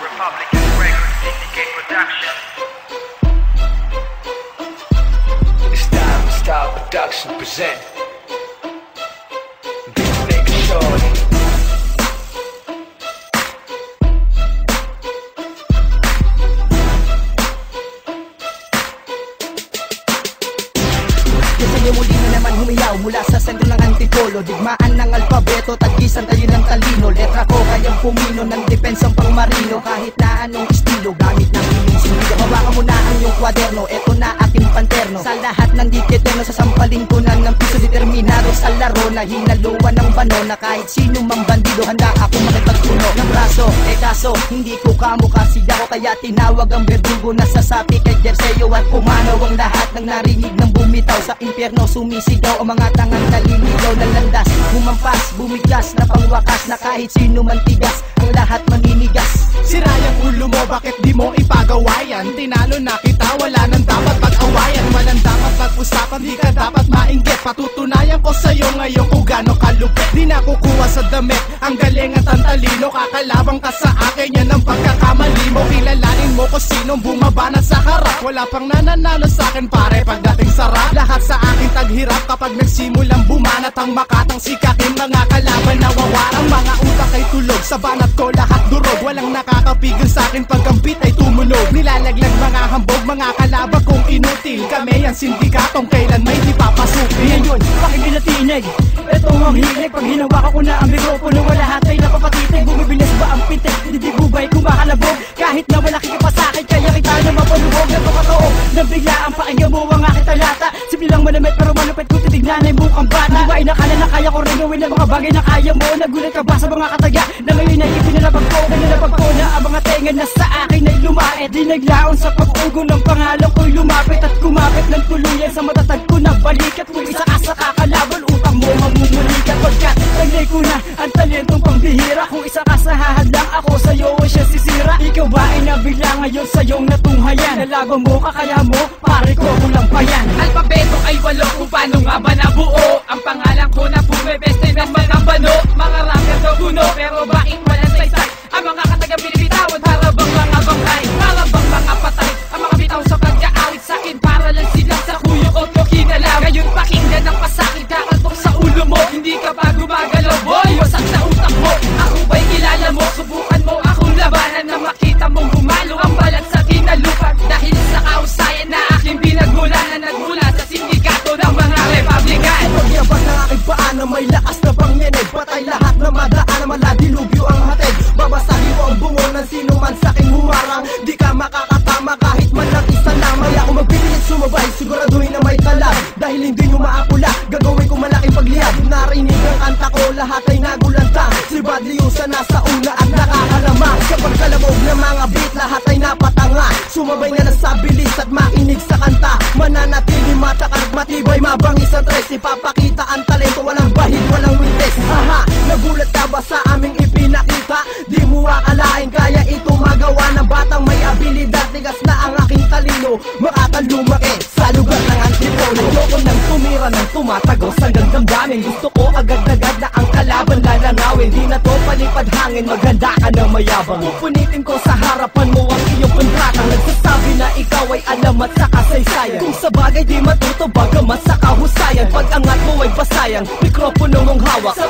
Republican Record Syndicate Production. Style Production present Beat Maker Shorty. Kasi muli na naman humiyaw mula sa sentro ng antipolo. Digmaan ng alpabeto, tagkisan tayo ng talino. Letra ko kayang pumino ng depensang pangmarino. Kahit na anong estilo, gamit ng iyong sinilo. Hawakan mo na ang iyong kwaderno, eto na aking panterno. Sa lahat ng dikiterno, sasampalin ko na ng piso. Determinado sa laro na hinaluan ng bano. Na kahit sino mang bandido, handa ako makipagpuno ng braso. Kaso, hindi ko kamukha siya ko, kaya tinawag ang berdugo na sasapi kay Jerseo. At pumanaw ang lahat ng narinig ng bumitaw. Sa impyerno sumisigaw ang mga tangang naliligaw na landas. Humampas, bumigas na pangwakas, na kahit sino man tigas, ang lahat maninigas. Sira yung ulo mo, bakit di mo ipagawayan? Tinalo na kita, wala nang dapat pag-awayan. Walang dapat pag-usapan, di ka dapat mainggit. Patutunayan ko sa'yo ngayon kung gano'n kalupit. Di na kukuha sa damit, ang galing at ang talino. Kakalabang ka sa akin, yan ang pagkakamali mo. Kilalanin mo kung sinong bumabanat sa harap. Wala pang nananalo sa akin pare, pagdating sa rap. Lahat sa akin taghirap kapag nagsimulang bumanat. Ang makatang sikatin, mga kalaban nawawarang. Mga utak ay tulog, sa banat ko lahat durog. Walang nakakapigil sa akin pag ang beat ay tumunog. Nilalaglag mga hambog, mga kalaban kong inutil. Kami ang sindikatong kailan may di papasukin. Ngayon, pakinggan na tinig, eto ang hilig. Pag hinawakan ko na ang mikropono, wala lahat ay napapatitig. Bumibilis ba ang pitik, hindi bubay kumakalabog. Kahit na malaki ka pa sa'kin, kaya kita na mapalubog. Napakatoo, nabiglaan pakinggan mo ang aking talata. Simple lang manamit pero malupit kung titignan ay mukhang bata. Di ba inakala na kaya ko rin gawin ang mga bagay na kaya mo? Nagulat ka ba sa mga kataga na ngayon ay ipinalabag ko? Nanalabag ko na ang mga tenga na sa akin ay lumait. Di naglaon sa pag-ugo ng pangalan ko'y lumapit at kumapit ng tuluyan sa matatag ko na balikat. Kung isa ka sa kakalaban, utang mo mamumulikat. Pagkat naglay ko na ang talentong pambihira. Kung isa ka sa hahadlang, ako sa'yo ay siya sisira. Ikaw ba ay nabigla ngayon sa iyong natunghayan? Nalaban mo, kakaya mo, pare ko kulang pa yan. Alpabeto ay walo, kung paano nga ba nabuo? Ang pangalan ko na pumibeste ng mga bano. Mga rapper daw guno, pero bakit walang saysay? Ang mga katagang binibitawan, harabang mga bangkay. Harabang mga patay, ang mga bitaw sa pag-aawit sa'kin. Para lang silang sa kuyo ko kinalaw. Ngayon pakinggan ang pasakit, kakaltok sa ulo mo. Hindi ka pa gumagalaw, boy, wasak sa utak mo. Ako ba'y kilala mo? Subukan mo akong labanan na makita mong gumalo ang balat sa tinalupan. Dahil sa kausayan na aking pinagmulanan, nagmula sa sindikato ng mga Republican. Pagyabas na aking paa na may lakas na pangyanig. Patay lahat na madaan na maladilubyo ang hatid. Babasahin mo ang bungo ng sino man sa'king humarang. Di ka makakatama kahit man lang isa lang. May ako magpipilit sumabay, siguraduhin na may talab. Dahil hindi nyo maapula, gagawin ko malaking pagliyab. Narinig ang kanta ko, lahat ay nagulantang. Si Badli Usa nasa una at nakakalamang. Sa pagkalabog ng mga beat, lahat ay napatanga. Sumabay na lang sa bilis at makinig sa kanta. Mananatili matakar, matibay, mabangis ang tres. Ipapakita ang talento, walang bahid, walang wintes. Aha, nagulat ka ba sa aming ipinakita? Di mo akalain kaya ito magawa ng batang may abilidad. Tigas na ang aking talino, makatalumaki sa lugar ng antipolo. Ayoko nang tumira ng tumatagos hanggang damdamin. Gusto ko agad-agad na ang kalaban lalangawin. Di na to palipad hangin, maghanda ka na mayabang. Pupunitin ko sa harapan mo ang iyong kontratang nagsasabi na ikaw ay alamat sa kasaysayan. Kung sa bagay di matuto bagamat sa kahusayan. Pag angat mo ay basayang, mikropono mong hawak. Sa